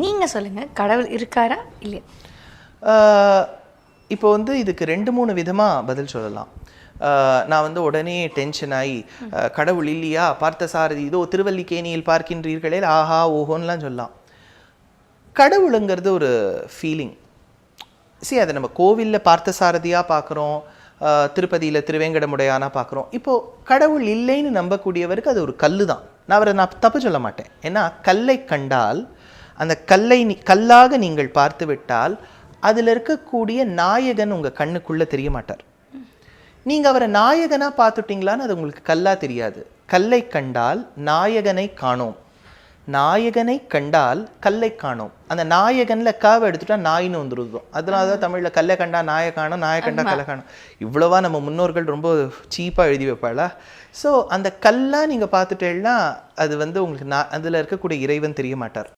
நீங்கள் சொல்லுங்கள், கடவுள் இருக்காரா இல்லையா? இப்போ வந்து இதுக்கு 2-3 விதமாக பதில் சொல்லலாம். நான் வந்து உடனே டென்ஷன் ஆகி கடவுள் இல்லையா, பார்த்த சாரதி இதோ திருவல்லிக்கேணியில் பார்க்கின்றீர்களே ஆஹா ஓஹோன்னுலாம் சொல்லலாம். கடவுளுங்கிறது ஒரு ஃபீலிங். அதை நம்ம கோவிலில் பார்த்த சாரதியாக பார்க்குறோம், திருப்பதியில் திருவேங்கடமுடையானா பார்க்குறோம். இப்போது கடவுள் இல்லைன்னு நம்பக்கூடியவருக்கு அது ஒரு கல் தான். நான் தப்பு சொல்ல மாட்டேன். ஏன்னா கல்லை கண்டால் அந்த கல்லாக நீங்கள் பார்த்து விட்டால் அதில் இருக்கக்கூடிய நாயகன் உங்கள் கண்ணுக்குள்ளே தெரிய மாட்டார். நீங்கள் அவரை நாயகனாக பார்த்துட்டிங்களான்னு அது உங்களுக்கு கல்லாக தெரியாது. கல்லை கண்டால் நாயகனை காணோம், நாயகனை கண்டால் கல்லை காணோம். அந்த நாயகனில் காவை எடுத்துட்டா நாயின்னு வந்துருந்தோம். அதனால தான் தமிழில் கல்லை கண்டா நாயை காணும், நாயை கண்டா கல்லை காணும். இவ்வளவா நம்ம முன்னோர்கள் ரொம்ப சீப்பாக எழுதி வைப்பாளா? ஸோ அந்த கல்லாக நீங்கள் பார்த்துட்டேன்னா அது வந்து உங்களுக்கு அதில் இருக்கக்கூடிய இறைவன் தெரிய மாட்டார்.